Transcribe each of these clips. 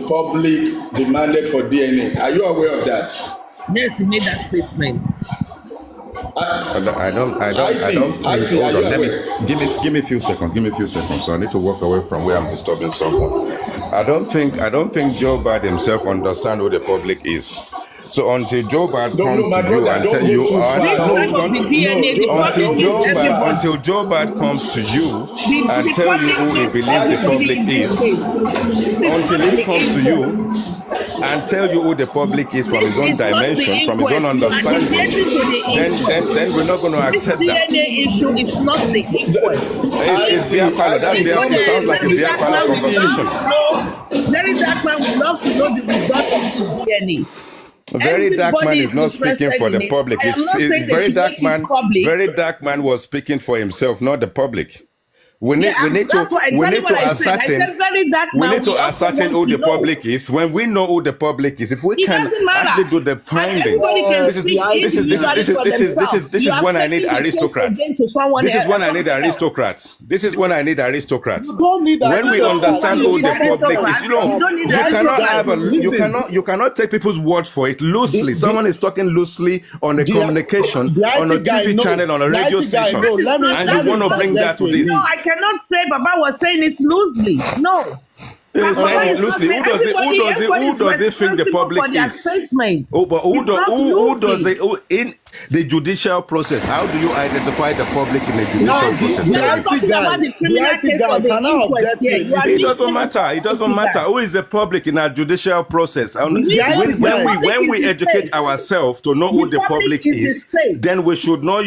public demanded for DNA. Are you aware of that? Yes, he made that statement. I don't think. Hold on, give me a few seconds. Give me a few seconds. So I need to walk away from where I'm disturbing someone. I don't think Joe Biden himself understands who the public is. So until Joe Biden comes to you and tell you, until Joe Biden comes to you and tell you who he believes the public is, until he comes to you and tell you who the public is from his own dimension, from his own understanding, then we're not going to accept that. The DNA issue is not the inquest. It's beer parlor. It sounds like a beer parlor conversation. Very dark man would love to know the result of the DNA. Very dark man is not speaking for the public. Very dark man was speaking for himself, not the public. We need to ascertain who the public is. When we know who the public is, if we can actually do the findings, this is when I need aristocrats. This is when I need aristocrats. This is when I need aristocrats. When we understand who the public is, you cannot take people's word for it loosely. Someone is talking loosely on a communication, on a TV channel, on a radio station, and you want to bring that to this. No, I cannot say Baba was saying it loosely. No. He's saying it loosely. Who does it think the public is? Oh, but who does it in the judicial process? How do you identify the public in the judicial process? It doesn't matter. It doesn't matter. Who is the public in our judicial process? When we educate ourselves to know who the public is, then we should not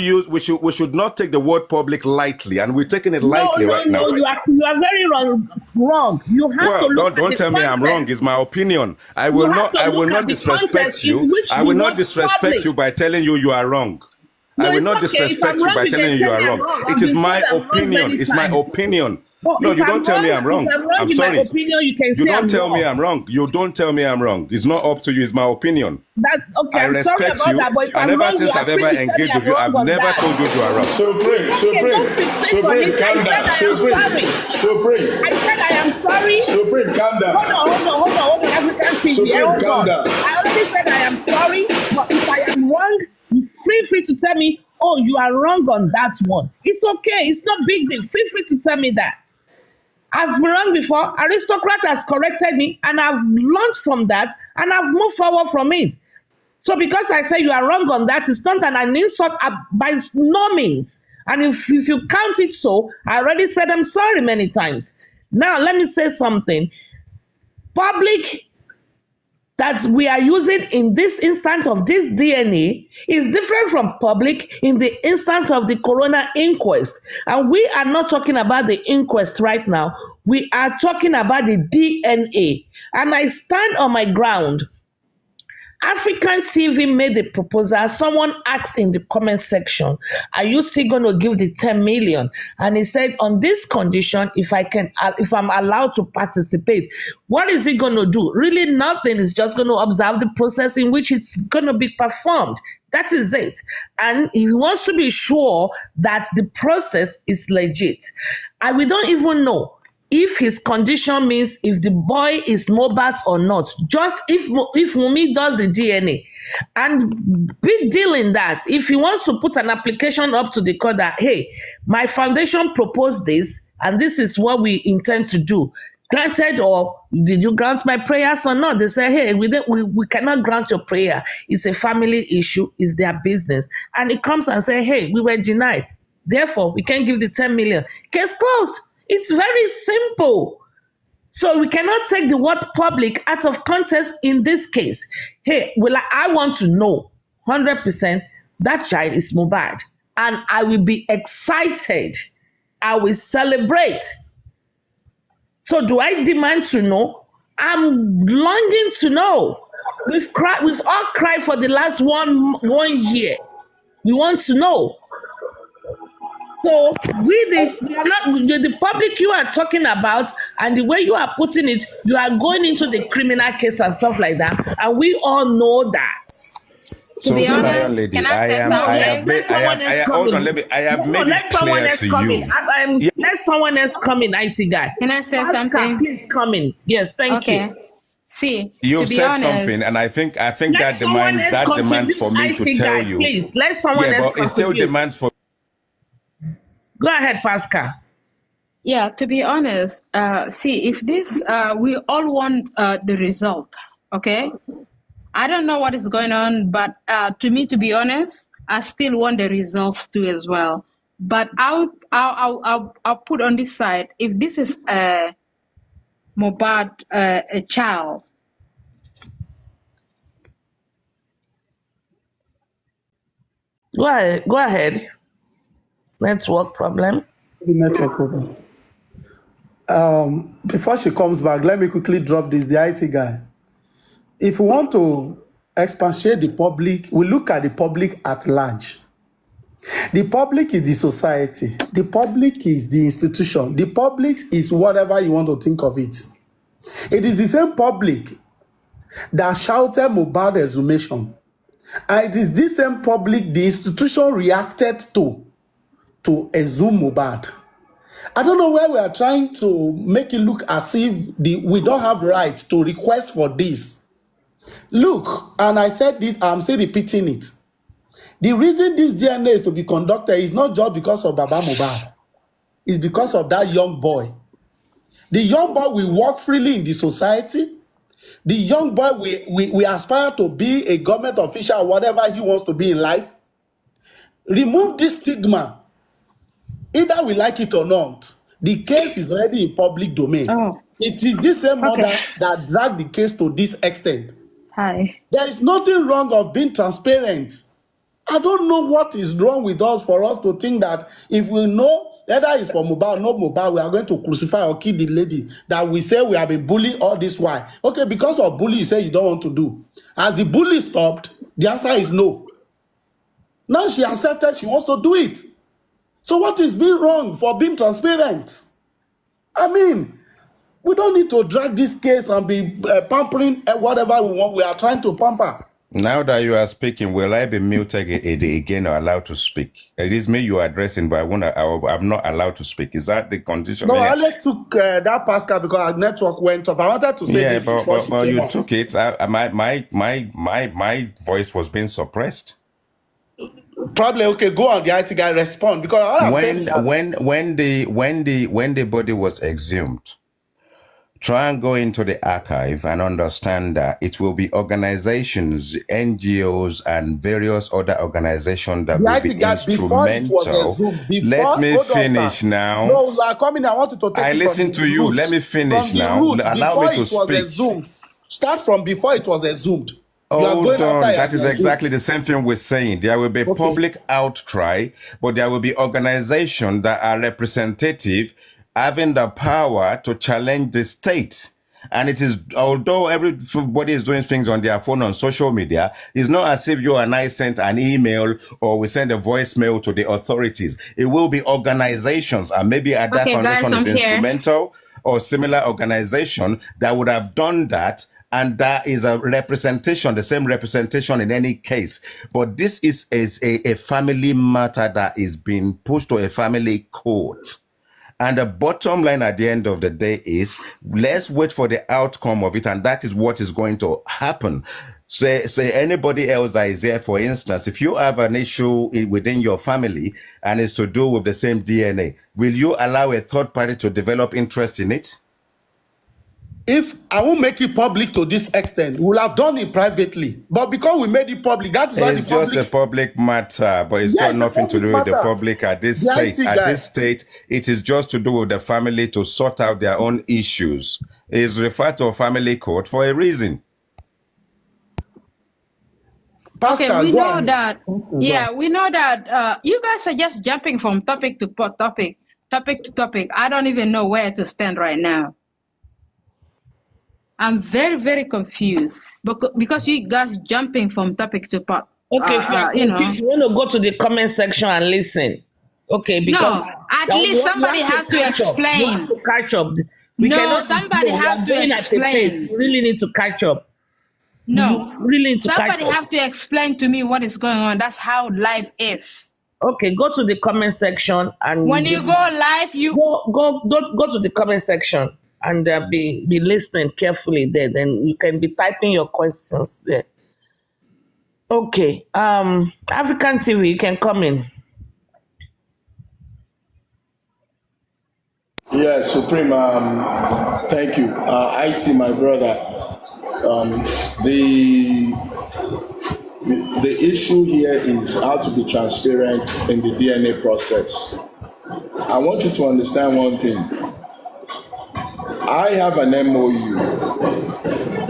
take the word public lightly, and we're taking it lightly right now. You are very wrong. You have don't tell me I'm wrong. It's my opinion. I will not disrespect you. I will not disrespect you by telling you are wrong. I will not disrespect you by telling you are wrong. It is my opinion. It's my opinion. No, you don't tell me I'm wrong. I'm sorry. You don't tell me I'm wrong. You don't tell me I'm wrong. It's not up to you. It's my opinion. I respect you. And ever since I've ever engaged with you, I've never told you are wrong. Supreme, calm down. Supreme. I said I am sorry. Supreme, calm down. Hold on. Supreme, calm down. I already said I am sorry, but if I am wrong, feel free to tell me, oh, you are wrong on that one. It's okay. It's not big deal. Feel free to tell me that. I've been wrong before. Aristocrat has corrected me, and I've learned from that, and I've moved forward from it. So because I say you are wrong on that, it's not an insult by no means. And if you count it so, I already said I'm sorry many times. Now, let me say something. Public that we are using in this instance of this DNA is different from public in the instance of the coroner inquest. And we are not talking about the inquest right now. We are talking about the DNA. And I stand on my ground. African TV made a proposal. Someone asked in the comment section, are you still going to give the 10 million? And he said, on this condition, if I'm allowed to participate, what is he going to do? Really nothing. He's just going to observe the process in which it's going to be performed. That is it. And he wants to be sure that the process is legit. And we don't even know if his condition means if the boy is Mohbad or not. Just if Wunmi does the DNA. And big deal in that, if he wants to put an application up to the court that, hey, my foundation proposed this, and this is what we intend to do. Granted, or did you grant my prayers or not? They say, hey, we cannot grant your prayer. It's a family issue. It's their business. And it comes and say, hey, we were denied. Therefore, we can't give the 10 million. Case closed. It's very simple. So we cannot take the word public out of context in this case. Hey, I want to know 100% that child is Mohbad. And I will be excited. I will celebrate. So do I demand to know? I'm longing to know. We've all cried for the last one year. We want to know. So the public you are talking about and the way you are putting it, you are going into the criminal case and stuff like that. And we all know that. So, to be honest, lady, can I say something? I have made it clear to you. Let someone else come in, IT guy. Can I say something? Please come in. Yes, thank you. See, you've said honest, something, and I think that demands for me to tell you. Please let someone else. But it still demands for. Go ahead, Pascal. Yeah, to be honest, see, if this, we all want the result, okay? I don't know what is going on, but to me, to be honest, I still want the results too as well. But I'll put on this side, if this is Mohbad, a child. Go ahead. Network problem. The network problem. Before she comes back, let me quickly drop this, the IT guy. If we want to expatiate the public, we look at the public at large. The public is the society. The public is the institution. The public is whatever you want to think of it. It is the same public that shouted Mohbad exhumation. And it is this same public the institution reacted to exhume Mohbad. I don't know where we are trying to make it look as if we don't have right to request for this. Look, and I said it, I'm still repeating it. The reason this DNA is to be conducted is not just because of Baba Mohbad. It's because of that young boy. The young boy will walk freely in the society. The young boy will aspire to be a government official or whatever he wants to be in life. Remove this stigma. Either we like it or not, the case is already in public domain. Oh. It is this same mother that dragged the case to this extent. Hi. There is nothing wrong of being transparent. I don't know what is wrong with us for us to think that if we know whether it's for Mohbad or not Mohbad, we are going to crucify or kill the lady that we say we have been bullied all this while. Okay, because of bully, you say you don't want to do. As the bully stopped, the answer is no. Now she accepted she wants to do it. So what is being wrong for being transparent? I mean, we don't need to drag this case and be pampering whatever we want. We are trying to pamper. Now that you are speaking, will I be muted again or allowed to speak? It is me you are addressing, but I'm not allowed to speak. Is that the condition? No, Alex took that Pascal because our network went off. I wanted to say this before she came you off. Took it. My voice was being suppressed. Probably okay. Go on, the IT guy respond because all I'm saying is that when the body was exhumed, try and go into the archive and understand that it will be organizations, NGOs, and various other organizations that will be instrumental. Let me finish now. No, you are coming. I want you to take I listen to you. Let me finish now. Allow me to speak. Start from before it was exhumed. Hold on. That is exactly the same thing we're saying. There will be public outcry, but there will be organizations that are representative, having the power to challenge the state. And it is, although everybody is doing things on their phone, on social media, it's not as if you and I sent an email or we send a voicemail to the authorities. It will be organizations, and maybe at that foundation is instrumental or similar organization that would have done that. And that is a representation, the same representation in any case. But this is a family matter that is being pushed to a family court. And the bottom line at the end of the day is, let's wait for the outcome of it. And that is what is going to happen. Say anybody else that is there, for instance, if you have an issue within your family and it's to do with the same DNA, will you allow a third party to develop interest in it? If I won't make it public to this extent, we'll have done it privately. But because we made it public, that is why it's just a public matter, but it's got nothing to do with the public at this state. At this state, it is just to do with the family to sort out their own issues. It's referred to a family court for a reason. Pascal, we know that. Yeah, we know that you guys are just jumping from topic to topic to topic. I don't even know where to stand right now. I'm very, very confused because you guys jumping from topic to topic. Okay, if you want to go to the comment section and listen. Okay, because at least somebody have to explain. You have to catch up. Somebody have to explain. You really need to catch up. No, really need to somebody have to explain to me what is going on. That's how life is. Okay, go to the comment section and when you go live, you go to the comment section and be listening carefully there. Then you can be typing your questions there. Okay. African TV, you can come in. Yeah, Supreme, thank you. IT, my brother. The issue here is how to be transparent in the DNA process. I want you to understand one thing. I have an MOU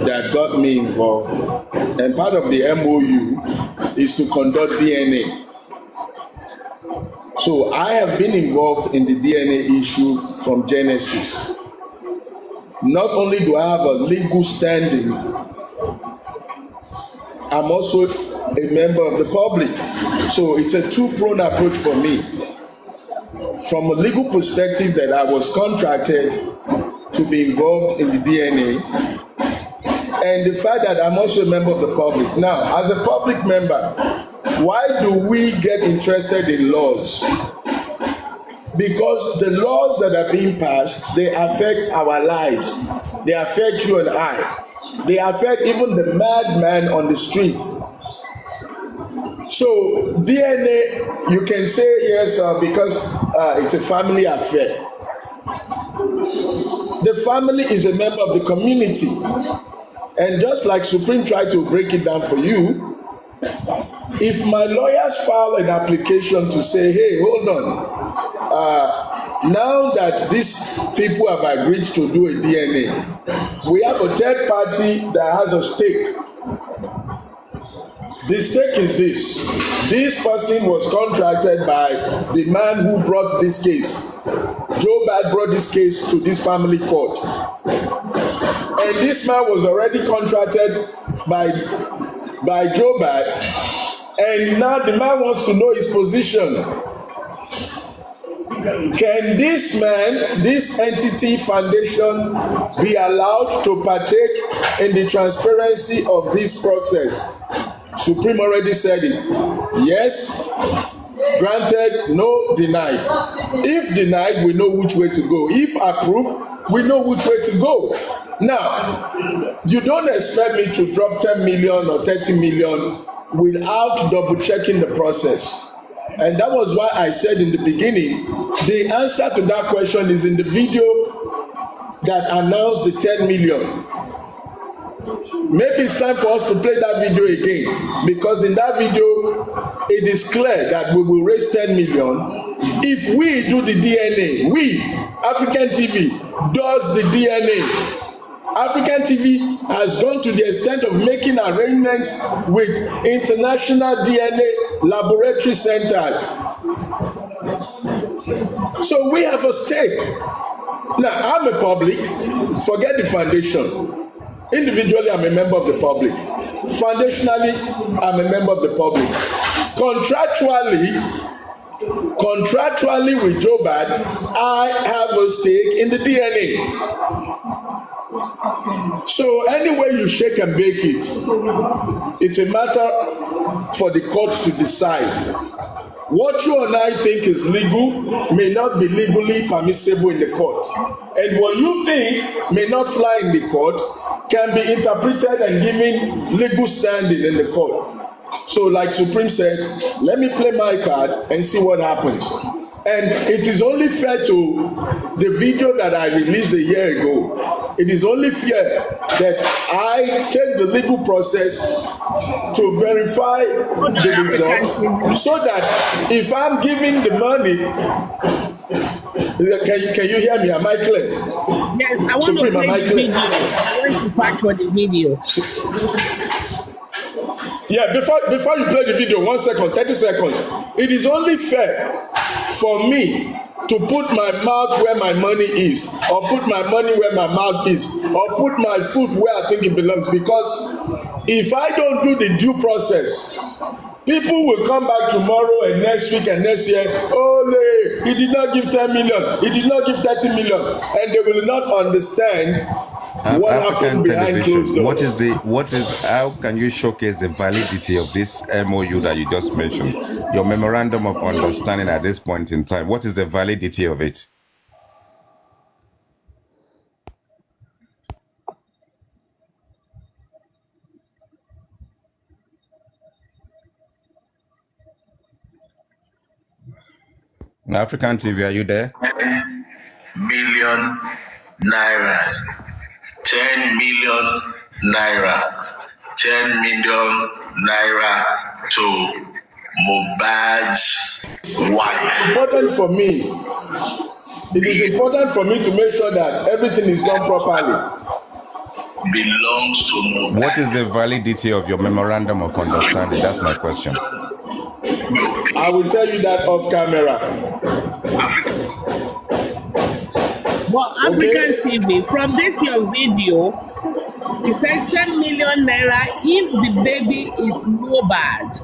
that got me involved, and part of the MOU is to conduct DNA. So I have been involved in the DNA issue from Genesis. Not only do I have a legal standing, I'm also a member of the public. So it's a two-pronged approach for me. From a legal perspective, that I was contracted to be involved in the DNA, and the fact that I'm also a member of the public. Now, as a public member, why do we get interested in laws? Because the laws that are being passed, they affect our lives. They affect you and I. They affect even the madman on the street. So DNA, you can say yes because it's a family affair. The family is a member of the community. And just like Supreme tried to break it down for you, if my lawyers file an application to say, hey, hold on, now that these people have agreed to do a DNA, we have a third party that has a stake. The stake is this. This person was contracted by the man who brought this case. Mohbad brought this case to this family court. And this man was already contracted by Mohbad, and now the man wants to know his position. Can this man, this entity foundation, be allowed to partake in the transparency of this process? Supreme already said it. Yes, granted, no, denied. If denied, we know which way to go. If approved, we know which way to go. Now, you don't expect me to drop 10 million or 30 million without double checking the process. And that was why I said in the beginning, the answer to that question is in the video that announced the 10 million. Maybe it's time for us to play that video again, because in that video, it is clear that we will raise 10 million if we do the DNA. We, African TV, does the DNA. African TV has gone to the extent of making arrangements with international DNA laboratory centers. So we have a stake. Now, I'm a public, forget the foundation. Individually, I'm a member of the public. Foundationally, I'm a member of the public. Contractually with Mohbad, I have a stake in the DNA. So any way you shake and bake it, it's a matter for the court to decide. What you and I think is legal may not be legally permissible in the court. And what you think may not fly in the court can be interpreted and given legal standing in the court. So like Supreme said, let me play my card and see what happens. And it is only fair to the video that I released a year ago. It is only fair that I take the legal process to verify the results, so that if I'm giving the money, can you hear me? Am I clear? Yes, I want Supreme, to play the video. I want to fight for the video. Yeah, before you play the video, 1 second, 30 seconds. It is only fair for me to put my mouth where my money is, or put my money where my mouth is, or put my foot where I think it belongs. Because if I don't do the due process, people will come back tomorrow and next week and next year, oh, he did not give 10 million, he did not give 30 million, and they will not understand what happened behind closed doors. How can you showcase the validity of this MOU that you just mentioned? Your memorandum of understanding at this point in time, what is the validity of it? African TV, are you there? 10 million naira. 10 million naira. 10 million naira to Mohbad's wife. Important for me. It is important for me to make sure that everything is done properly. Belongs to Mohbad. What is the validity of your memorandum of understanding? That's my question. I will tell you that off camera. But African TV, from this your video, you said 10 million naira if the baby is Mohbad,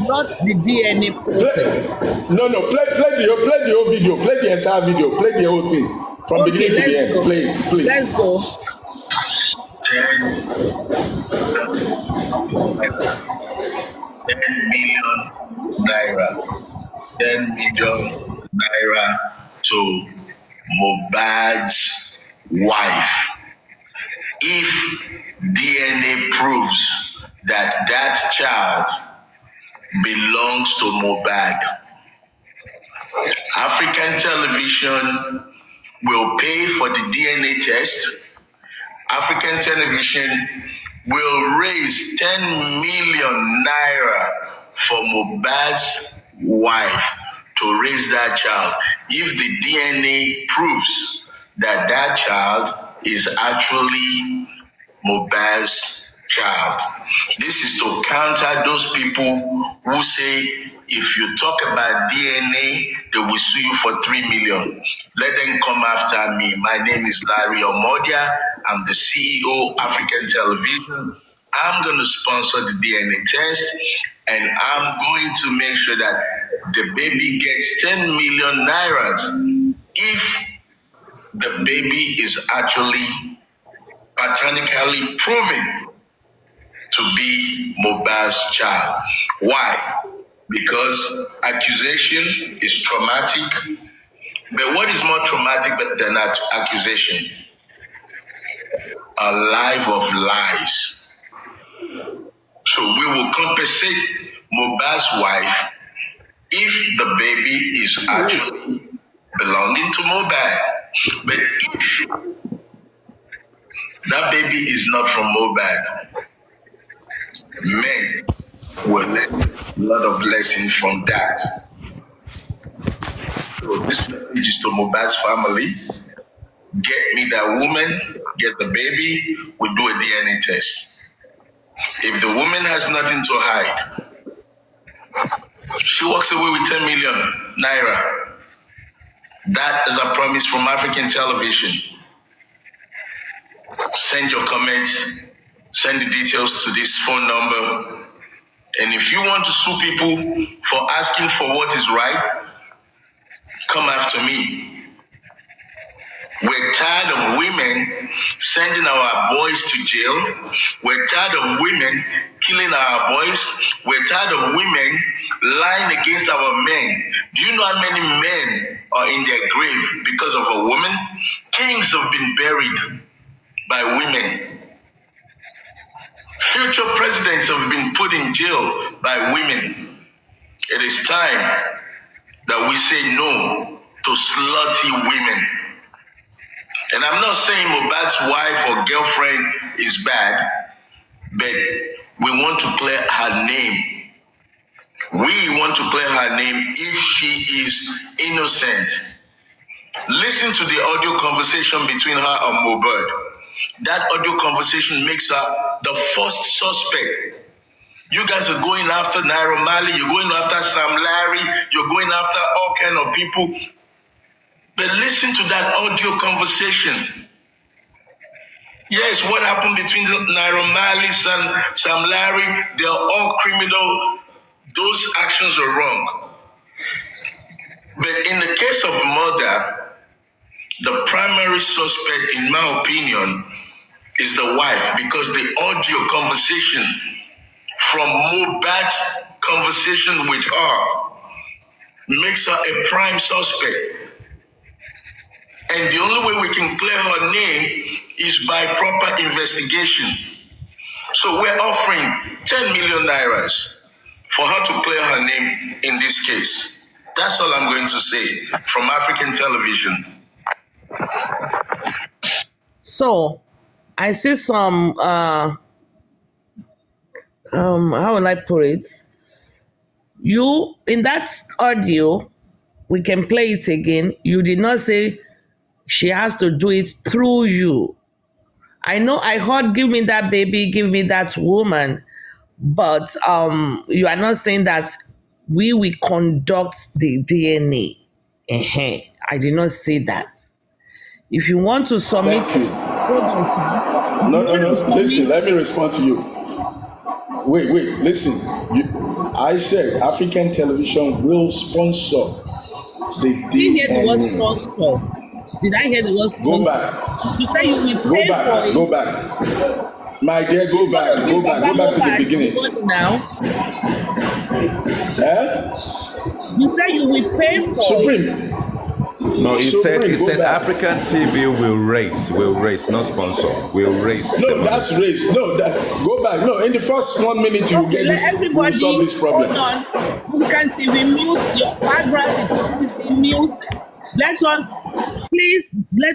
not the DNA process. No, play the whole video, play the entire video, play the whole thing from beginning to the end. Play it, please. Let's go. 10 million naira. 10 million naira to Mohbad's wife. If DNA proves that that child belongs to Mohbad, African television will pay for the DNA test. African television will raise 10 million naira for Mohbad's wife to raise that child if the DNA proves that that child is actually Mohbad's child. This is to counter those people who say if you talk about DNA, they will sue you for 3 million. Let them come after me. My name is Larry Omodia. I'm the CEO African Television. I'm going to sponsor the DNA test, and I'm going to make sure that the baby gets 10 million naira if the baby is actually paternically proven to be Mohbad's child. Why? Because accusation is traumatic. But what is more traumatic than that accusation? A life of lies. So we will compensate Mohbad's wife if the baby is actually belonging to Mohbad. But if that baby is not from Mohbad, men will learn a lot of lessons from that. So this message is to Mohbad's family. Get me that woman, get the baby, we'll do a DNA test. If the woman has nothing to hide, she walks away with 10 million naira. That is a promise from African television. Send your comments, send the details to this phone number. And if you want to sue people for asking for what is right, come after me. We're tired of women sending our boys to jail. We're tired of women killing our boys. We're tired of women lying against our men. Do you know how many men are in their grave because of a woman? Kings have been buried by women. Future presidents have been put in jail by women. It is time that we say no to slutty women. And I'm not saying Mohbad's wife or girlfriend is bad, but we want to clear her name. We want to clear her name if she is innocent. Listen to the audio conversation between her and Mohbad. That audio conversation makes her the first suspect. You guys are going after Naira Marley, you're going after Sam Larry, you're going after all kind of people. But listen to that audio conversation. Yes, what happened between Naira Marley and Sam Larry, they are all criminal. Those actions are wrong. But in the case of murder, the primary suspect, in my opinion, is the wife, because the audio conversation from Mohbad's conversation with her makes her a prime suspect. And the only way we can clear her name is by proper investigation. So we're offering 10 million naira for her to clear her name in this case. That's all I'm going to say from African television. So, I see some, how will I put it? You, in that audio, we can play it again. You did not say she has to do it through you. I know I heard, give me that baby, give me that woman, but you are not saying that we will conduct the DNA. I did not say that. If you want to submit, no. Listen, let me respond to you. Wait, listen. I said African television will sponsor the DNA. Did you hear the word sponsor? Did I hear the word sponsor? Go back. You say you will pay for it. Go back. My dear, go back to the beginning. Now. You say you will pay for Supreme. it. No, he said African TV will raise, not sponsor. Will raise. No, that's raise. No, go back. No, in the first 1 minute you will get this. You will solve this problem. Hold on. African TV mute. Your background is mute. Let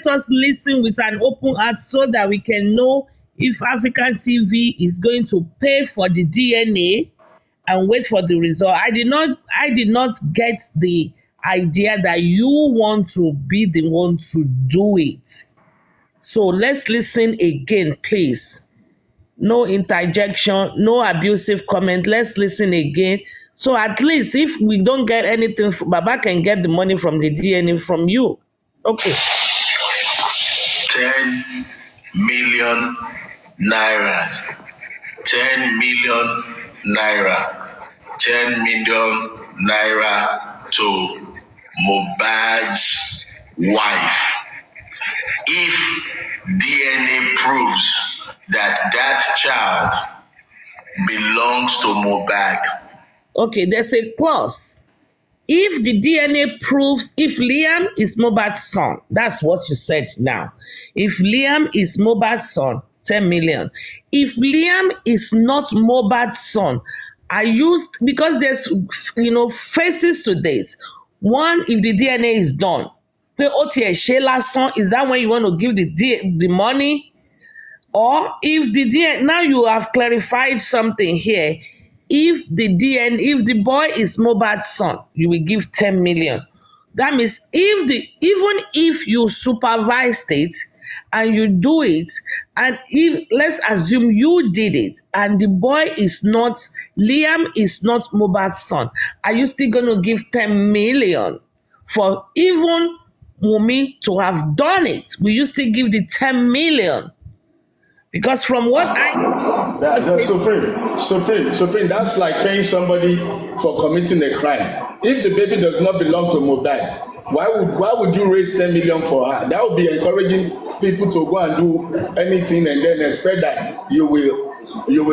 us listen with an open heart so that we can know if African TV is going to pay for the DNA and wait for the result. I did not get the idea that you want to be the one to do it. So let's listen again, please. No interjection, no abusive comment. Let's listen again. So at least if we don't get anything, Baba can get the money from the DNA from you. Okay. 10 million naira. 10 million naira. 10 million naira to Mohbad's wife. If DNA proves that child belongs to Mohbad. Okay, there's a clause. If the DNA proves, if Liam is Mohbad's son, that's what you said now. If Liam is Mohbad's son, 10 million. If Liam is not Mohbad's son, because there's, phases to this. One, if the DNA is done, is that when you want to give the money? Or if the DNA, now you have clarified something here. If the boy is Mohbad's son, you will give 10 million. That means even if you supervised it and you do it, and if let's assume you did it, and the boy is not, Liam is not Mohbad's son, are you still going to give 10 million for even Wunmi to have done it? Will you still give the 10 million? Because from what that's Supreme. That's like paying somebody for committing a crime. If the baby does not belong to Mohbad, why would you raise 10 million for her? That would be encouraging people to go and do anything and then expect that you will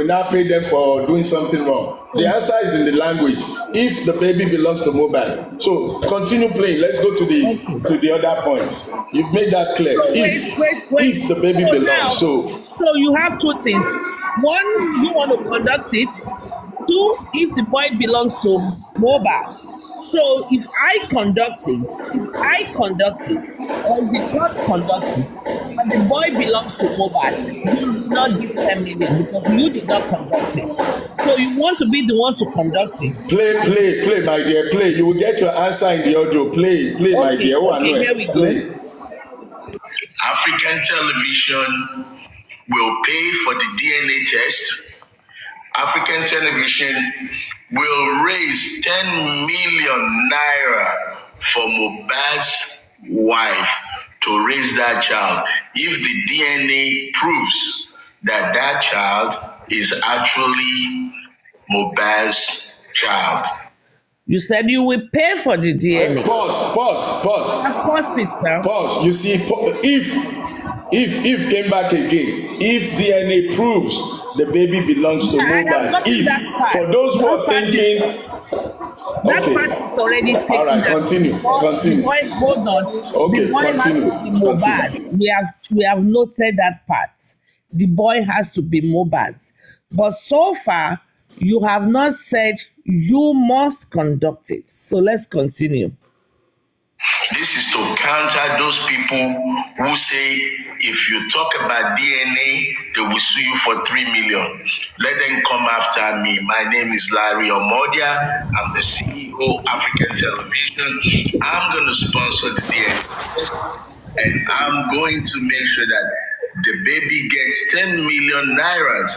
not pay them for doing something wrong. The answer is in the language. If the baby belongs to Mohbad. So continue playing. Let's go to the other points. You've made that clear. If the baby belongs. So you have two things. One, you want to conduct it. Two, if the boy belongs to Mohbad. So if I conduct it, or the court conducts it, and the boy belongs to Mohbad, you will not give 10 million because you did not conduct it. So you want to be the one to conduct it. Play, my dear, play. You will get your answer in the audio. Play, okay, my dear. Okay, here we go. African television will pay for the DNA test. African television will raise 10 million naira for Mohbad's wife to raise that child if the DNA proves that child is actually Mohbad's child. You said you will pay for the DNA. Pause. Pause. You see, if came back again, if DNA proves the baby belongs to Mohbad, for those who are thinking, that part is already taken. All right, continue. Hold on. Okay, the boy continue. Has to be Mohbad. We have noted that part. The boy has to be Mohbad's. But so far, You have not said you must conduct it. So let's continue. This is to counter those people who say if you talk about DNA, they will sue you for 3 million. Let them come after me. My name is Larry Omodia. I'm the CEO of African Television. I'm going to sponsor the DNA test, and I'm going to make sure that the baby gets 10 million nairas.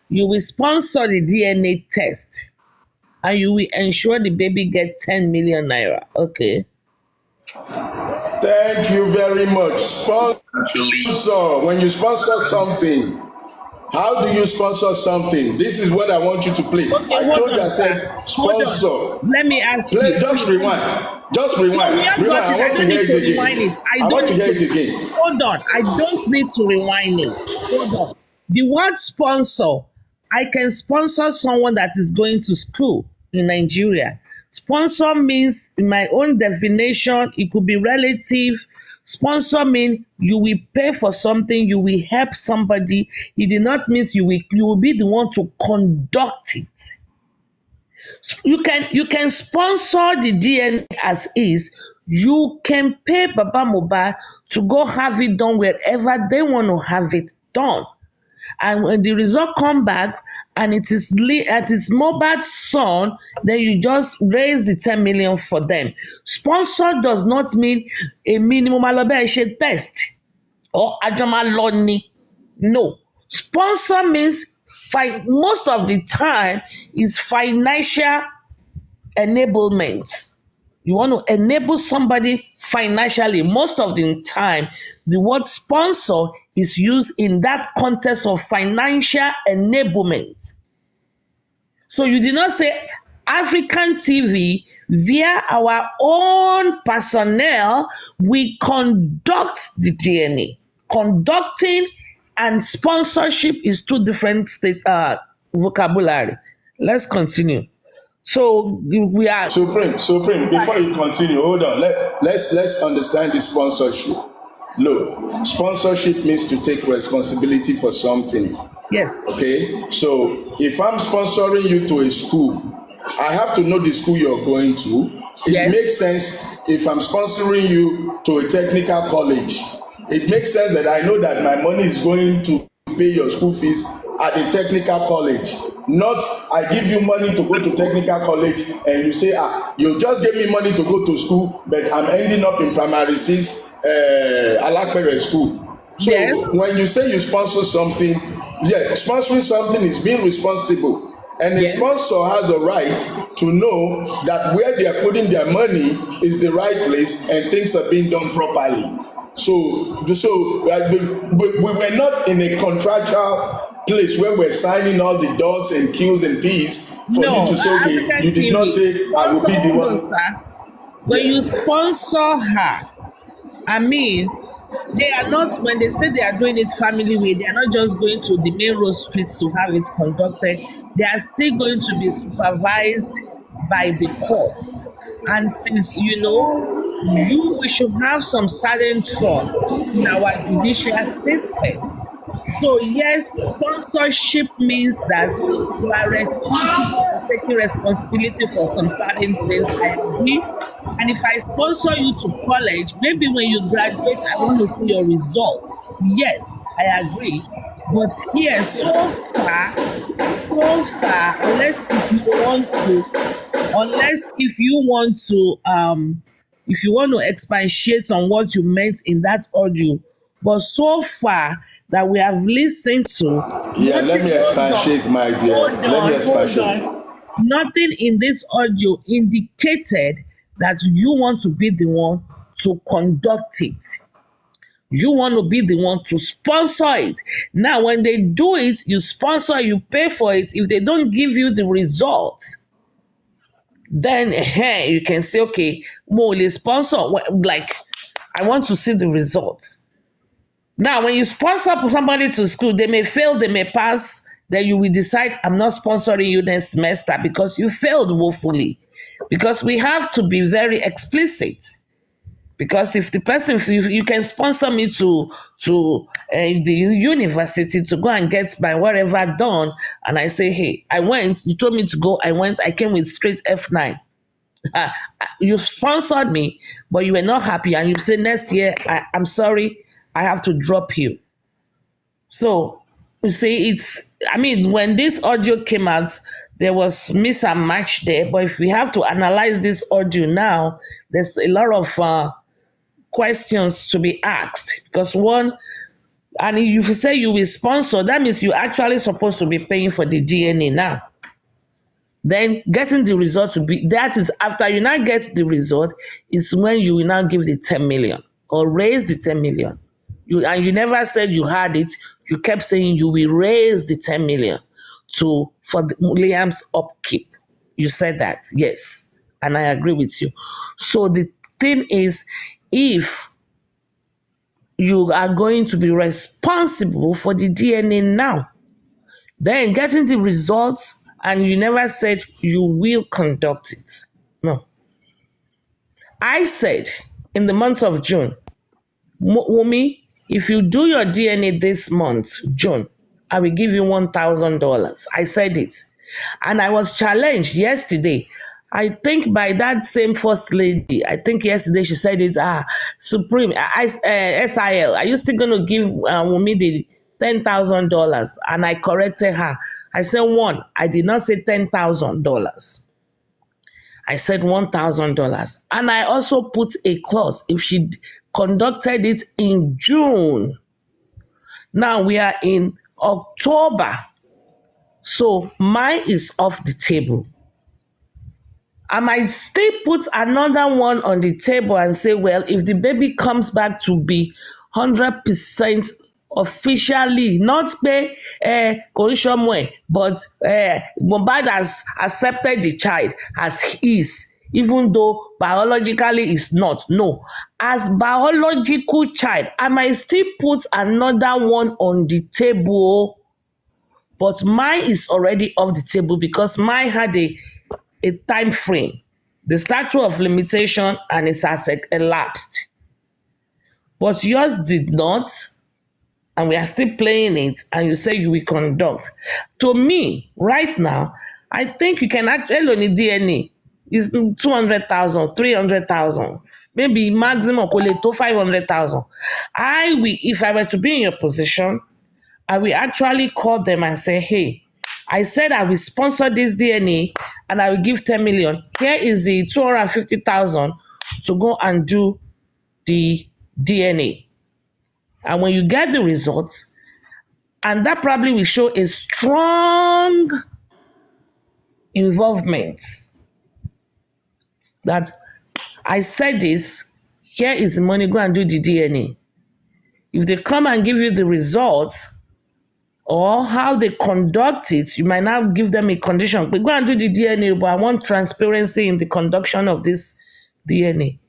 You will sponsor the DNA test, and you will ensure the baby gets 10 million naira. Okay. Thank you very much. Sponsor. When you sponsor something, how do you sponsor something? This is what I want you to play. Okay, I told you, I said sponsor. Let me ask play, you. Just rewind. Just rewind. Rewind. I want to hear it again. I want to hear it again. Hold on. I don't need to rewind it. Hold on. The word sponsor, I can sponsor someone that is going to school in Nigeria. Sponsor means, in my own definition, it could be relative. Sponsor means you will pay for something, you will help somebody. It did not mean you will be the one to conduct it. You can sponsor the DNA as is. You can pay Baba Mohbad to go have it done wherever they want to have it done. And when the result come back and it is Mohbad's son, then you just raise the 10 million for them. Sponsor does not mean a minimum test or ajamaloni. No. Sponsor means most of the time is financial enablement. You want to enable somebody financially. Most of the time, the word sponsor is used in that context of financial enablement. So you did not say African TV, via our own personnel, we conduct the DNA. Conducting and sponsorship is two different vocabulary. Let's continue. So we are Supreme. Before you continue, hold on. Let's understand the sponsorship. Look, sponsorship means to take responsibility for something. Yes. Okay. So if I'm sponsoring you to a school, I have to know the school you're going to. It makes sense if I'm sponsoring you to a technical college. It makes sense that I know that my money is going to pay your school fees at the technical college. Not I give you money to go to technical college and you say, you just gave me money to go to school, but I'm ending up in primary 6 Alakpere school. So when you say you sponsor something, sponsoring something is being responsible. And a sponsor has a right to know that where they are putting their money is the right place and things are being done properly. So we were not in a contractual place where we're signing all the dots and Q's and P's for you to say, okay, you did not say I will be the one. When you sponsor her, I mean, they are not, when they say they are doing it family way, they are not just going to the main road streets to have it conducted. They are still going to be supervised by the court. And since, we should have some certain trust in our judicial system. So yes, sponsorship means that you are responsible, taking responsibility for some certain things. I agree. And if I sponsor you to college, maybe when you graduate, I want to see your results. Yes, I agree. But here, so far, unless if you want to expatiate on what you meant in that audio, but so far that we have listened to, let me expatiate, my dear. Let me expatiate. Nothing in this audio indicated that you want to be the one to conduct it. You want to be the one to sponsor it. Now, when they do it, you sponsor, you pay for it. If they don't give you the results, then you can say, okay, Molly, sponsor, like, I want to see the results. Now, when you sponsor somebody to school, they may fail, they may pass, then you will decide, I'm not sponsoring you next semester because you failed woefully. Because we have to be very explicit. Because if the person, if you can sponsor me to the university to go and get my whatever done, and I say, hey, I went, you told me to go, I went, I came with straight F9. You sponsored me, but you were not happy, and you say next year, I'm sorry, I have to drop you. So you see, when this audio came out, there was miss and match there. But if we have to analyze this audio now, there's a lot of questions to be asked. Because one, and if you say you will sponsor, that means you're actually supposed to be paying for the DNA now. Then getting the result that is after you now get the result, is when you will now give the 10 million or raise the 10 million. And you never said you had it. You kept saying you will raise the 10 million for Liam's upkeep. You said that, yes. And I agree with you. So the thing is, if you are going to be responsible for the DNA now, then getting the results, and you never said you will conduct it. No. I said in the month of June, Wumi, if you do your DNA this month, June, I will give you $1,000. I said it. And I was challenged yesterday. I think by that same first lady, I think yesterday she said it, Supreme, SIL, are you still going to give Wumi the $10,000? And I corrected her. I said one. I did not say $10,000. I said $1,000. And I also put a clause if she conducted it in June. Now we are in October. So mine is off the table. I might still put another one on the table and say, well, if the baby comes back to be 100% officially, not pay Korishomwe, but Mohbad has accepted the child as his, even though biologically it's not. No, as biological child, I might still put another one on the table, but mine is already off the table because mine had a time frame, the statute of limitation, and it has elapsed. But yours did not, and we are still playing it, and you say you will conduct. To me, right now, I think you can actually only DNA is 200,000, 300,000, maybe maximum to 500,000. I will, if I were to be in your position, I will actually call them and say, hey, I said I will sponsor this DNA and I will give 10 million. Here is the 250,000 to go and do the DNA. And when you get the results, and that probably will show a strong involvement that I said this, here is the money, go and do the DNA. If they come and give you the results, or how they conduct it, you might now give them a condition. We go and do the DNA, but I want transparency in the conduction of this DNA.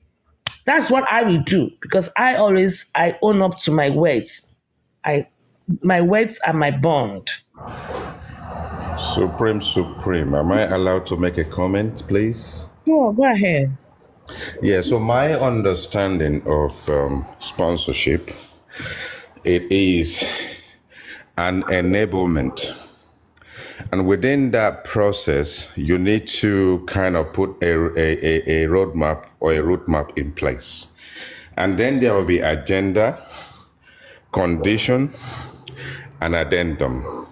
That's what I will do, because I own up to my words. My words are my bond. Supreme, am I allowed to make a comment, please? Sure, go ahead. Yeah, so my understanding of sponsorship, it is an enablement. And within that process, you need to kind of put a roadmap or a route map in place. And then there will be agenda, condition, and addendum.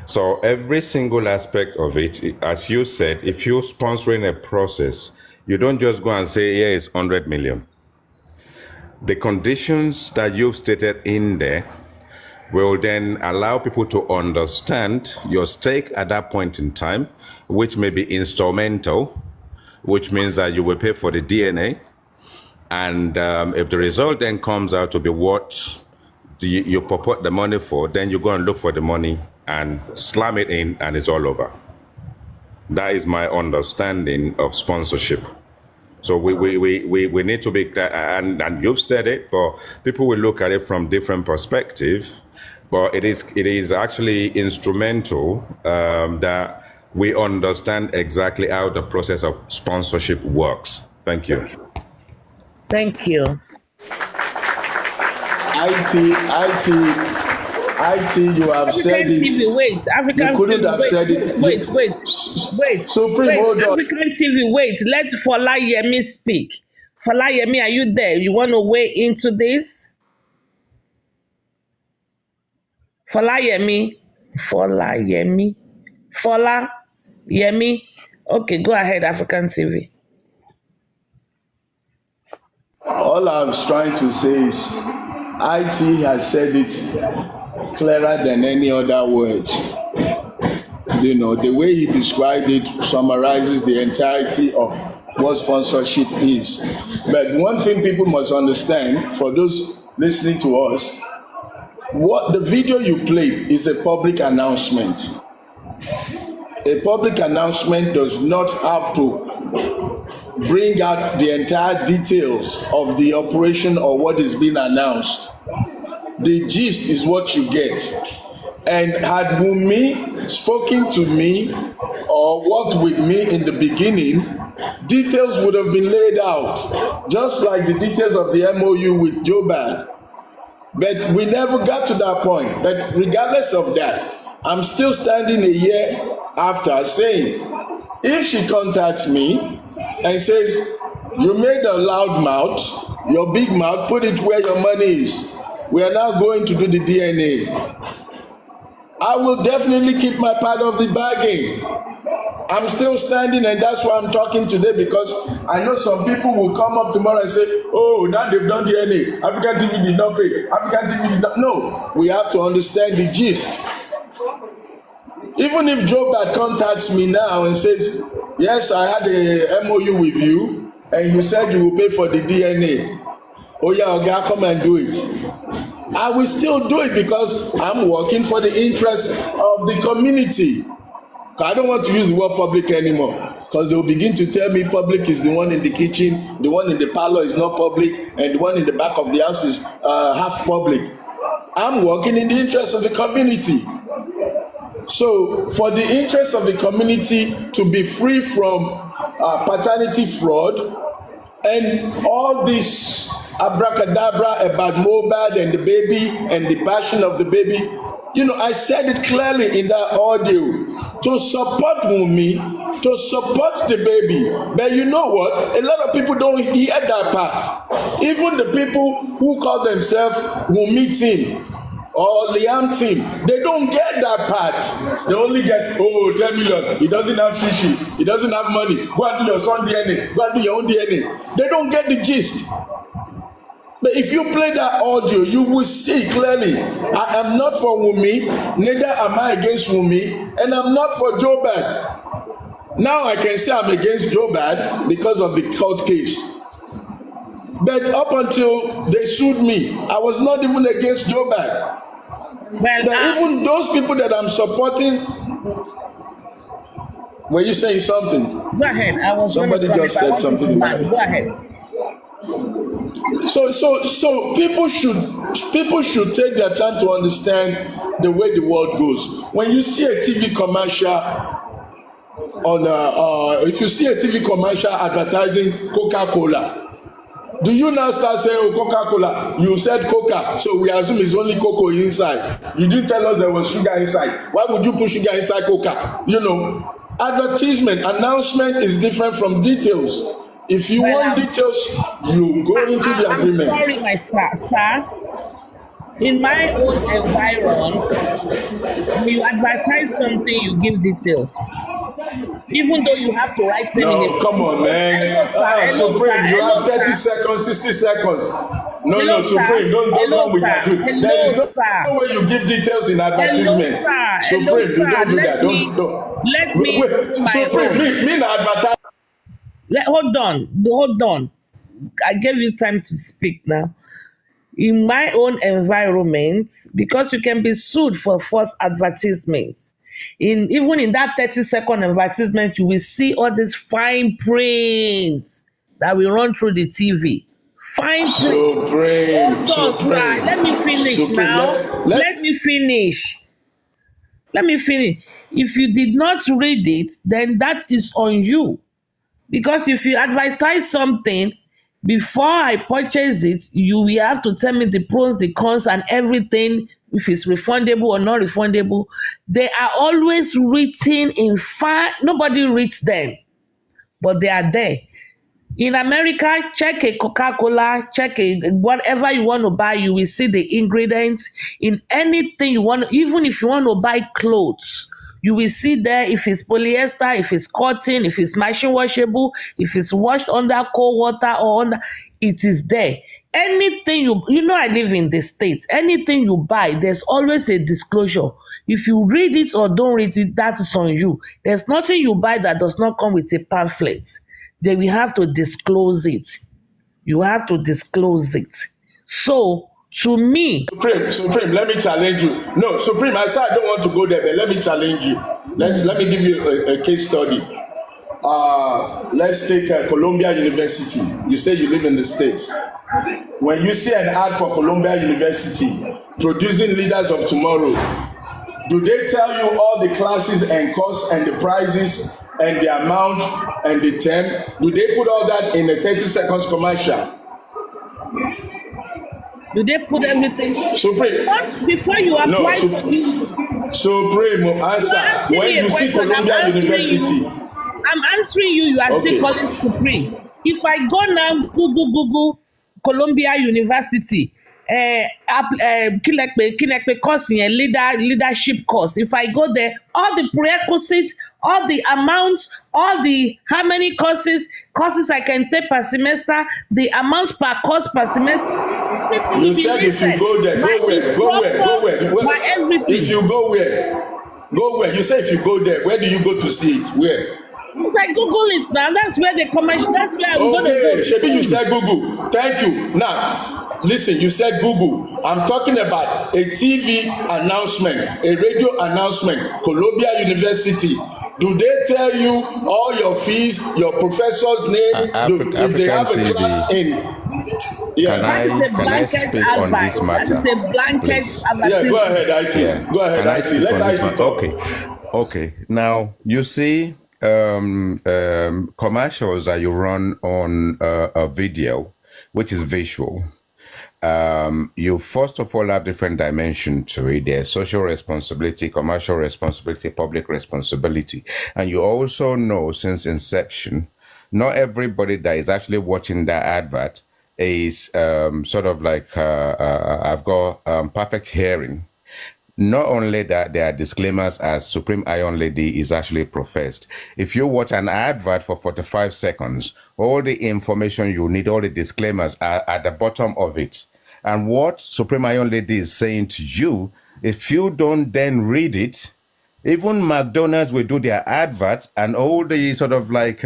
So every single aspect of it, as you said, if you're sponsoring a process, you don't just go and say, yeah, it's 100 million. The conditions that you've stated in there will then allow people to understand your stake at that point in time, which may be instrumental, which means that you will pay for the DNA. And if the result then comes out to be what you purport the money for, then you go and look for the money and slam it in, and it's all over. That is my understanding of sponsorship. So we need to be clear, and you've said it, but people will look at it from different perspectives. But it is actually instrumental that we understand exactly how the process of sponsorship works. Thank you. Thank you. IT, you have African said it. TV, wait. African you couldn't TV, have said it. Wait. Supreme, hold on. African TV, wait. Let Folayemi speak. Folayemi, are you there? You want to weigh into this? Folayemi. Okay, go ahead, African TV. All I was trying to say is IT has said it clearer than any other words. You know, the way he described it summarizes the entirety of what sponsorship is. But one thing people must understand, for those listening to us, what the video you played is a public announcement. A public announcement does not have to bring out the entire details of the operation or what is being announced. The gist is what you get. And had Wunmi spoken to me or worked with me in the beginning, details would have been laid out, just like the details of the MOU with Mohbad. But we never got to that point. But regardless of that, I'm still standing a year after saying, if she contacts me and says, you made a loud mouth, your big mouth, put it where your money is. We are now going to do the DNA. I will definitely keep my part of the bargain. I'm still standing, and that's why I'm talking today, because I know some people will come up tomorrow and say, oh, now they've done DNA. African TV did not pay. African TV did not. No, we have to understand the gist. Even if Mohbad contacts me now and says, yes, I had a MOU with you, and you said you will pay for the DNA. Oh yeah, Oga, come and do it. I will still do it because I'm working for the interest of the community. I don't want to use the word public anymore, because they'll begin to tell me public is the one in the kitchen, the one in the parlor is not public, and the one in the back of the house is half public. I'm working in the interest of the community. So for the interest of the community to be free from paternity fraud and all this abracadabra about Mohbad and the baby and the passion of the baby, you know, I said it clearly in that audio, to support Wunmi, to support the baby. But you know what? A lot of people don't hear that part. Even the people who call themselves Wunmi team or Liam team, they don't get that part. They only get, oh, 10 million. He doesn't have shishi. He doesn't have money. Go and do your son DNA. Go and do your own DNA. They don't get the gist. But if you play that audio, you will see clearly, I am not for Wunmi, neither am I against Wunmi, and I'm not for Mohbad. Now I can say I'm against Mohbad because of the court case. But up until they sued me, I was not even against Mohbad. But even those people that I'm supporting, were you saying something? Go ahead. Somebody just said something. Go ahead. So people should take their time to understand the way the world goes. When you see a TV commercial on if you see a TV commercial advertising Coca-Cola, do you now start saying, oh, Coca-Cola, you said Coca, so we assume it's only cocoa inside. You didn't tell us there was sugar inside. Why would you put sugar inside Coca? You know, advertisement, announcement is different from details. If you want details, you go into the agreement. I'm sorry, my sir. In my own environment, when you advertise something, you give details. Even though you have to write them in a... come on, man. Supreme, you have 30 seconds, 60 seconds. No, Supreme, don't come with that. There is no way you give details in advertisement. Supreme, you don't do that. Don't. Let me... Supreme, me advertise. Hold on. I gave you time to speak now. In my own environment, because you can be sued for false advertisements. Even in that 30-second advertisement, you will see all these fine print that will run through the TV. Fine print. Supreme. Let me finish now. Let me finish. If you did not read it, then that is on you. Because if you advertise something, Before I purchase it, you will have to tell me the pros, the cons, and everything, if it's refundable or not refundable. They are always written in fine. Nobody reads them, but they are there. In America, check a Coca-Cola, check a whatever you want to buy, you will see the ingredients. In anything you want, even if you want to buy clothes, you will see there if it's polyester, if it's cotton, if it's machine washable, if it's washed under cold water or under, it is there. Anything you know, I live in the States. Anything you buy, there's always a disclosure. If you read it or don't read it, that is on you. There's nothing you buy that does not come with a pamphlet. They will have to disclose it. You have to disclose it. So, to me... Supreme, let me challenge you. No, Supreme, I said I don't want to go there, but let me challenge you. Let me give you a case study. Let's take Columbia University. You say you live in the States. When you see an ad for Columbia University, producing leaders of tomorrow, do they tell you all the classes and costs and the prices and the amount and the term? Do they put all that in a 30 seconds commercial? Do they put everything? Supreme. What, before you apply? No, Supreme, answer. When you see Columbia University. I'm answering you. You are still calling Supreme. If I go now, Google Columbia University, course in leadership course. If I go there, all the prerequisites, all the amounts, all the how many courses I can take per semester, the amounts per course per semester. You said if you go there, go where? If you go where? You say if you go there, where do you go to see it? Where? I Google it now. That's where the commercial. That's where I'm going to go. Shebi, you said Google. Thank you. Now, listen. You said Google. I'm talking about a TV announcement, a radio announcement. Columbia University. Do they tell you all your fees, your professor's name? If they have a class in? Yeah. Can I speak on this matter? Yeah, go ahead, IT. Yeah. Go ahead, IT. Let IT talk. Okay. Now you see. Commercials that you run on a video, which is visual, you first of all have different dimensions to it. There's social responsibility, commercial responsibility, public responsibility. And you also know since inception, not everybody that is actually watching that advert is sort of like, I've got perfect hearing. Not only that, there are disclaimers as Supreme Iron Lady is actually professed. If you watch an advert for 45 seconds, all the information you need, all the disclaimers are at the bottom of it. And what Supreme Iron Lady is saying to you, if you don't then read it, even McDonald's will do their advert and all the sort of like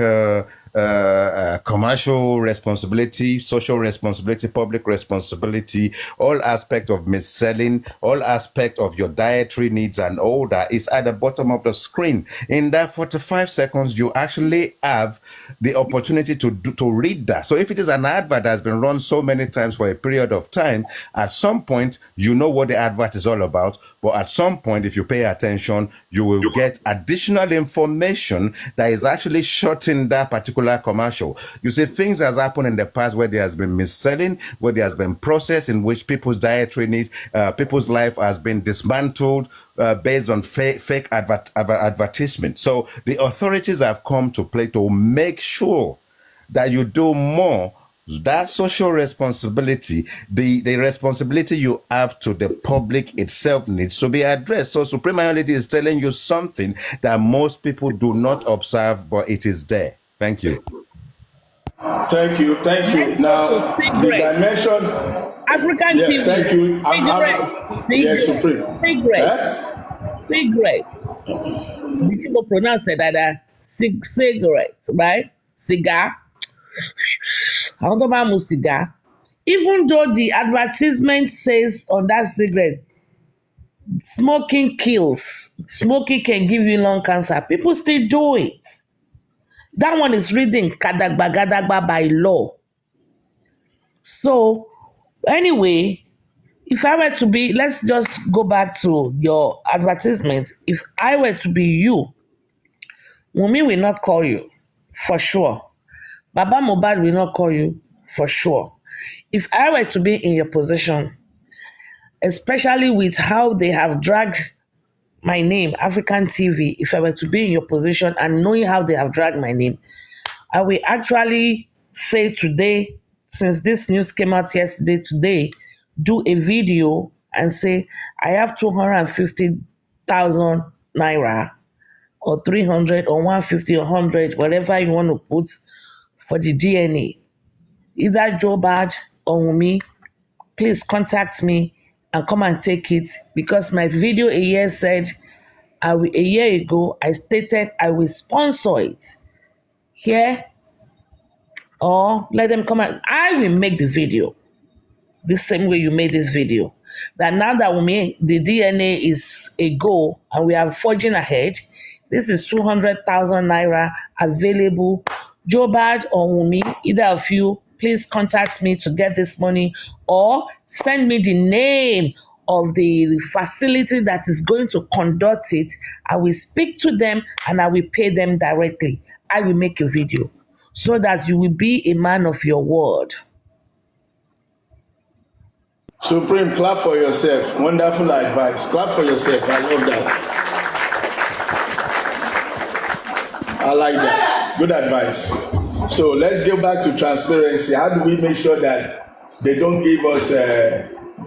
commercial responsibility, social responsibility, public responsibility, all aspect of mis-selling, all aspect of your dietary needs and all that is at the bottom of the screen. In that 45 seconds, you actually have the opportunity to read that. So if it is an advert that has been run so many times for a period of time, at some point, you know what the advert is all about. But at some point, if you pay attention, you will get additional information that is actually shorting that particular commercial. You see, things has happened in the past where there has been mis-selling, where there has been process in which people's dietary needs, people's life has been dismantled based on fake advertisement. So the authorities have come to play to make sure that you do more. That social responsibility, the responsibility you have to the public itself needs to be addressed. So Supreme Iron is telling you something that most people do not observe, but it is there. Thank you. Thank you. Now, the dimension... African TV. Thank you. Yes, Supreme. Cigarettes. The people pronounce it that cigarettes, right? Cigar. I don't know about cigar. Even though the advertisement says on that cigarette, smoking kills, smoking can give you lung cancer, people still do it. That one is reading kadagba by law. So anyway, if I were to be, let's just go back to your advertisement. If I were to be you, Wunmi will not call you, for sure. Baba Mohbad will not call you, for sure. If I were to be in your position, especially with how they have dragged my name, African TV, if I were to be in your position and knowing how they have dragged my name, I will actually say today, since this news came out yesterday, today, do a video and say, I have 250,000 naira or 300 or 150 or 100, whatever you want to put for the DNA. Either Joe Bad or me, please contact me and come and take it, because my video a year ago, I stated I will sponsor it. Here, or let them come and I will make the video the same way you made this video. That now that the DNA is a go and we are forging ahead, this is 200,000 naira available. Joe Bad or Wumi, either of you, please contact me to get this money, or send me the name of the facility that is going to conduct it. I will speak to them and I will pay them directly. I will make a video so that you will be a man of your word. Supreme, clap for yourself. Wonderful advice. Clap for yourself. I love that. I like that. Good advice. So let's get back to transparency. How do we make sure that they don't give us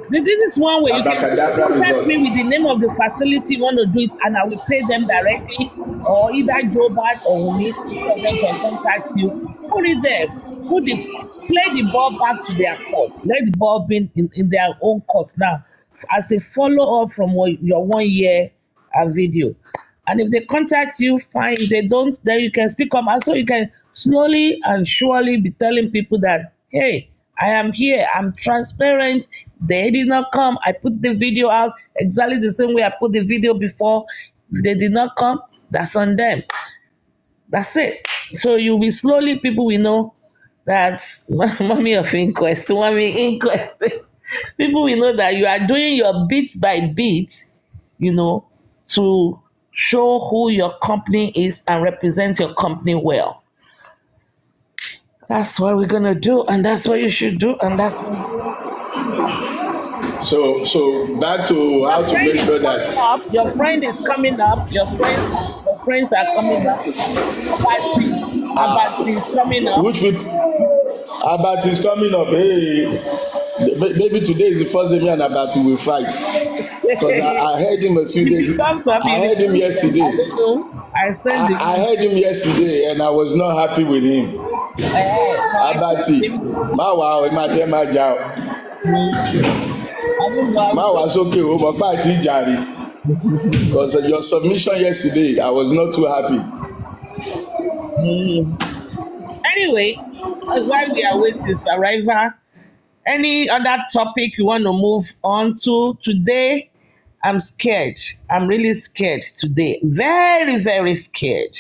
this is one way you can contact me with the name of the facility you want to do it, and I will pay them directly, or either Joe Bad or me, so they can contact you. Put it there. Play the ball back to their court. Let the ball be in their own court now, as a follow-up from your 1 year video. And if they contact you, fine. If they don't, then you can still come. And so you can slowly and surely be telling people that, hey, I am here. I'm transparent. They did not come. I put the video out exactly the same way I put the video before. If they did not come, that's on them. That's it. So you'll be slowly, people will know that's mommy of inquest. Mommy inquest. People will know that you are doing your bit by bit, to show who your company is and represent your company well. That's what we're gonna do, and that's what you should do, and that's so back to how to make sure that your friend is coming up. Your friends are coming up. Abat is coming up. Which people? Abat is coming up. Hey, maybe today is the first day me and Abat will fight, because I heard him a few days. I heard him yesterday. I heard him yesterday, and I was not happy with him. Abati, Mawa, my job. Mawa, okay, because your submission yesterday, I was not too happy. Anyway, while we are waiting his arrival, any other topic you want to move on to today? I'm scared. I'm really scared today. Very, very scared.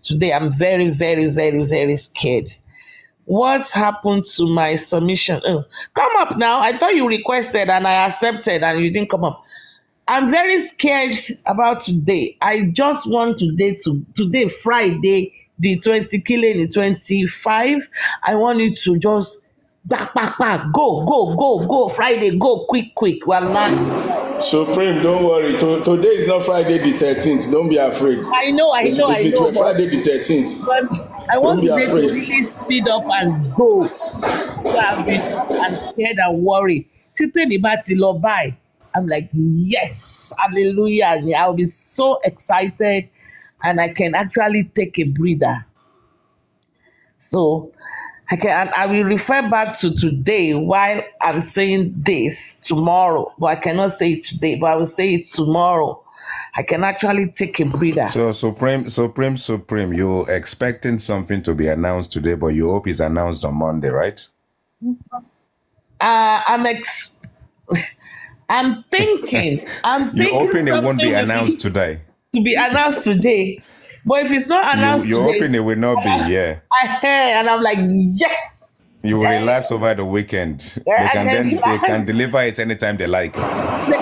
Today, I'm very, very, very, very scared. What happened to my submission? Oh, come up now. I thought you requested and I accepted and you didn't come up. I'm very scared about today. I just want today, Friday, the 20, killing the 25. I want you to just back, go, Friday, go, quick. Well, not. Supreme, don't worry. Today is not Friday the 13th. Don't be afraid. I know. If it were Friday the 13th, but I want to really speed up and go. So I've been scared and worried. I'm like, yes, hallelujah. I'll be so excited and I can actually take a breather. So I will refer back to today while I'm saying this tomorrow, but I cannot say it today, but I will say it tomorrow. I can actually take a breather. So Supreme, you're expecting something to be announced today, but you hope it's announced on Monday, right? I'm thinking. You're hoping it won't be announced today. To be announced today. But if it's not announced you're today, hoping it will not be, yeah. And I'm like, yes. You will relax over the weekend. They can deliver it anytime they like. Are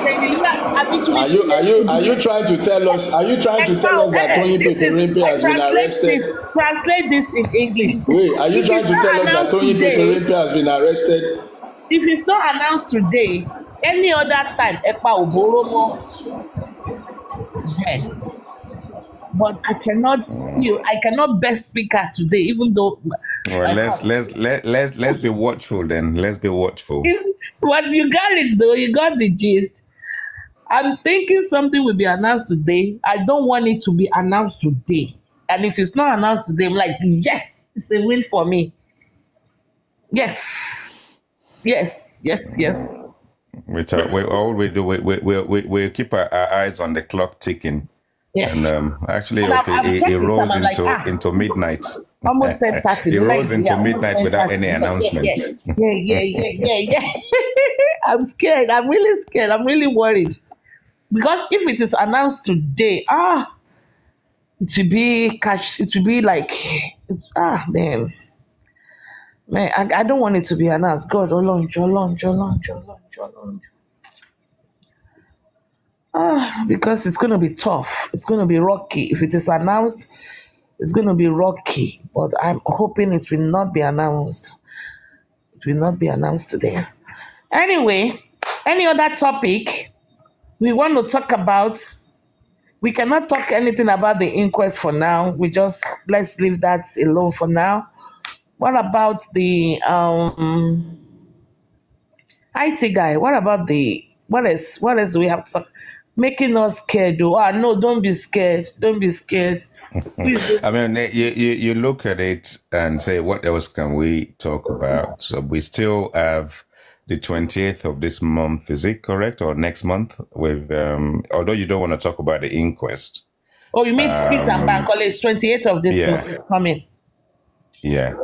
you trying to tell us? Are you trying to tell us that Tony Peperimpe has been arrested? Translate this in English. Wait, are you trying to tell us that Tony Peperimpe has been arrested? If it's not announced today, any other time, Epa Oboromo. But I cannot best speak her today, even though. Well, let's be watchful then. Let's be watchful. But you got it though. You got the gist. I'm thinking something will be announced today. I don't want it to be announced today. And if it's not announced today, I'm like, yes, it's a win for me. Yes. We keep our eyes on the clock ticking. Yes. And actually, it rose into midnight. Almost 10:30. It rose into midnight without any announcements. Yeah. I'm scared. I'm really scared. I'm really worried. Because if it is announced today, it will be like, man. Man, I don't want it to be announced. God, long. Because it's going to be tough. It's going to be rocky. If it is announced, it's going to be rocky. But I'm hoping it will not be announced. It will not be announced today. Anyway, any other topic we want to talk about? We cannot talk anything about the inquest for now. Let's leave that alone for now. What about the IT guy? What about what else do we have to talk? Making us scared though. No, don't be scared. Don't be scared. I mean, you look at it and say, what else can we talk about? So we still have the 28th of this month, is it correct? Or next month? With although you don't want to talk about the inquest. Oh, you mean Smith and Bankole? 28th of this month is coming. Yeah.